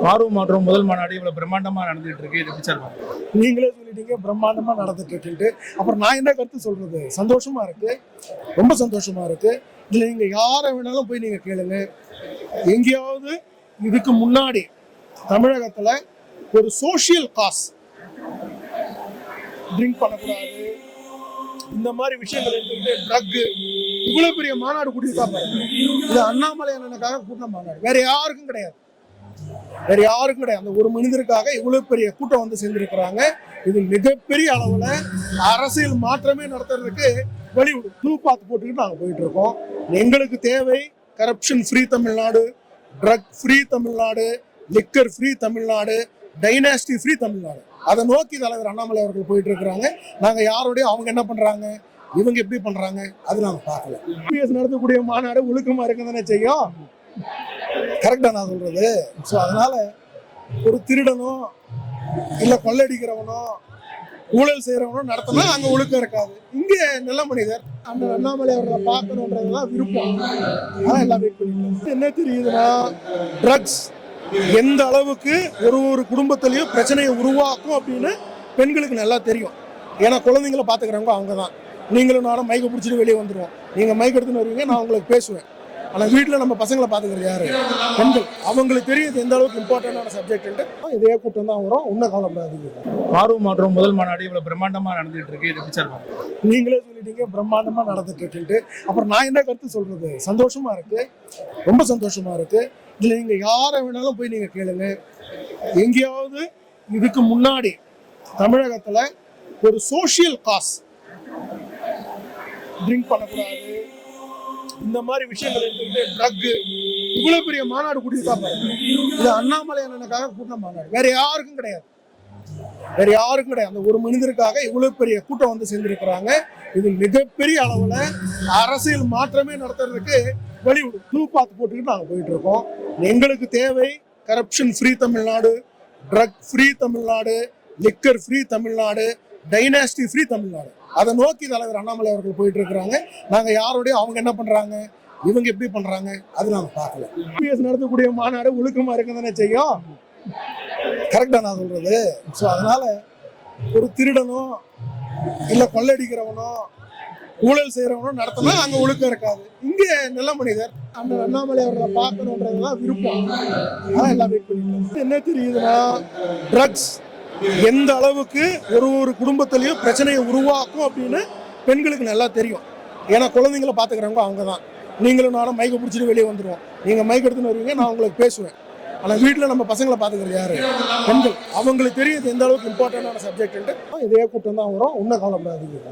பார்வை மாற்றம் முதல் மாநாடு இவ்வளவு பிரம்மாண்டமா நடந்துட்டு இருக்கு. இது எப்படி சார்? நீங்களே சொல்லிட்டீங்க பிரம்மாண்டமா நடந்துட்டு இருக்குன்ட்டு. அப்புறம் நான் என்ன கருத்து சொல்றது? சந்தோஷமா இருக்கு, ரொம்ப சந்தோஷமா இருக்கு. இதுல நீங்க யாரை வேணாலும் போய் நீங்க கேளுங்க. எங்கேயாவது இதுக்கு முன்னாடி தமிழகத்துல ஒரு சோசியல் காஸ் ட்ரிங்க் பண்ணக்கூடாது, இந்த மாதிரி விஷயங்கள் எடுத்துக்கிட்டு ட்ரக் இவ்வளவு பெரிய மாநாடு கூட்டிட்டு பாருங்க. இது அண்ணாமலை அண்ணனுக்காக கூட்டின மாநாடு, வேற யாருக்கும் கிடையாது, வேற யாருக்கும் கிடையாது. அந்த ஒரு மனிதருக்காக இவ்வளவு பெரிய கூட்டம் வந்து சேர்ந்திருக்கிறாங்க. இது மிகப்பெரிய அளவுல அரசியல் மாற்றமே நடத்துறதுக்கு வழிவிடு ப்ளூ பாத் போட்டுக்கிட்டு நாங்க போயிட்டு இருக்கோம். எங்களுக்கு தேவை corruption free Tamil Nadu, drug free Tamil Nadu, liquor free Tamil Nadu, dynasty free Tamil Nadu. அதை நோக்கி தலைவர் அண்ணாமலை அவர்கள் போயிட்டு இருக்கிறாங்க. நாங்க யாரோடய அவங்க என்ன பண்றாங்க, இவங்க எப்படி பண்றாங்க, அது நாங்க பார்க்கல. நடத்தக்கூடிய மாநாடு ஒழுக்கமா இருக்குதானே செய்யும். கரெக்டா நான் சொல்றது? ஸோ அதனால ஒரு திருடனோ இல்ல கொள்ளடிக்கிறவனோ ஊழல் செய்யறவனோ நடத்தினா அங்க ஒழுக்கம் இருக்காது. இங்க நல்ல மனிதர் அந்த அண்ணாமலை அவர்களை பார்க்கணுன்றதுதான் விருப்பம். அதான் எல்லாம் வெயிட் பண்ணிட்டு என்ன தெரியுதுன்னா, ட்ரக்ஸ் எந்த அளவுக்கு ஒரு குடும்பத்திலையும் பிரச்சனையை உருவாக்கும் அப்படின்னு பெண்களுக்கு நல்லா தெரியும். ஏன்னா குழந்தைங்களை பார்த்துக்கிறவங்க அவங்க தான். நீங்களும் நானும் மைக்கை பிடிச்சிட்டு வெளியே வந்துடுவோம். நீங்கள் மைக் எடுத்துன்னு வருவீங்க, நான் உங்களுக்கு பேசுவேன். ஆனால் வீட்டில் நம்ம பசங்களை பார்த்துக்கிறது யாரு? பெண்கள். அவங்களுக்கு தெரியுது எந்த அளவுக்கு இம்பார்ட்டண்டான சப்ஜெக்ட். இதே கூட்டம் தான் வரும், இன்னும் கவலைப்படாதீங்க. பார்வை மாற்றம் முதல் மாநாடு இவ்வளவு பிரம்மாண்டமா நடந்துட்டு இருக்கு. இது எப்படி சார்? நீங்களே சொல்லிட்டீங்க பிரம்மாண்டமா நடந்துட்டு இருக்குன்ட்டு. அப்புறம் நான் என்ன கருத்து சொல்றது? சந்தோஷமா இருக்கு, ரொம்ப சந்தோஷமா இருக்கு. இதுல நீங்க யாரை வேணாலும் போய் நீங்க கேளுங்க. எங்கேயாவது இதுக்கு முன்னாடி தமிழகத்துல ஒரு சோசியல் காஸ் ட்ரிங்க் பண்ணக்கூடாது, இந்த மாதிரி விஷயங்கள் எடுத்துக்கிட்டு ட்ரக் இவ்வளவு பெரிய மாநாடு கூட்டிட்டு பாருங்க. இது அண்ணாமலை அண்ணனுக்காக கூட்டின மாநாடு, வேற யாருக்கும் கிடையாது, வேற யாருக்கும் கிடையாது. அந்த ஒரு மனிதருக்காக இவ்வளவு பெரிய கூட்டம் வந்து சேர்ந்திருக்கிறாங்க. இது மிகப்பெரிய அளவுல அரசியல் மாற்றமே நடத்துறதுக்கு வழிவிடு ப்ளூ பாத் போட்டுக்கிட்டு நாங்க போயிட்டு இருக்கோம். எங்களுக்கு தேவை corruption free Tamil Nadu, drug free Tamil Nadu, liquor free Tamil Nadu, dynasty free Tamil Nadu. அதை நோக்கி தலைவர் அண்ணாமலை அவர்கள் போயிட்டு இருக்கிறாங்க. நாங்க யாரோடய அவங்க என்ன பண்றாங்க, இவங்க எப்படி பண்றாங்க, அது நாங்க பார்க்கல. நடத்தக்கூடிய மாநாடு ஒழுக்கமா இருக்குதானே செய்யும். கரெக்டா நான் சொல்றது? ஸோ அதனால ஒரு திருடனோ இல்ல கொள்ளடிக்கிறவனோ ஊழல் செய்யறவனோ நடத்தினா அங்க ஒழுக்கம் இருக்காது. இங்க நல்ல மனிதர் அந்த அண்ணாமலை அவர்களை பார்க்கணுன்றதுதான் விருப்பம். அதான் எல்லாம் வெயிட் பண்ணிட்டு. என்ன தெரியுதுன்னா, ட்ரக்ஸ் எந்த அளவுக்கு ஒரு குடும்பத்திலையும் பிரச்சனையை உருவாக்கும் அப்படின்னு பெண்களுக்கு நல்லா தெரியும். ஏன்னா குழந்தைங்களை பார்த்துக்கிறவங்க அவங்க தான். நீங்களும் நானும் மைக்கை பிடிச்சிட்டு வெளியே வந்துடுவோம். நீங்கள் மைக் எடுத்துன்னு வருவீங்க, நான் உங்களுக்கு பேசுவேன். ஆனால் வீட்டில் நம்ம பசங்களை பார்த்துக்கிறது யாரு? பெண்கள். அவங்களுக்கு தெரியுது எந்த அளவுக்கு இம்பார்ட்டண்டான சப்ஜெக்ட். இதே கூட்டம் தான் வரும், இன்னும் கவலைப்படாதீங்க.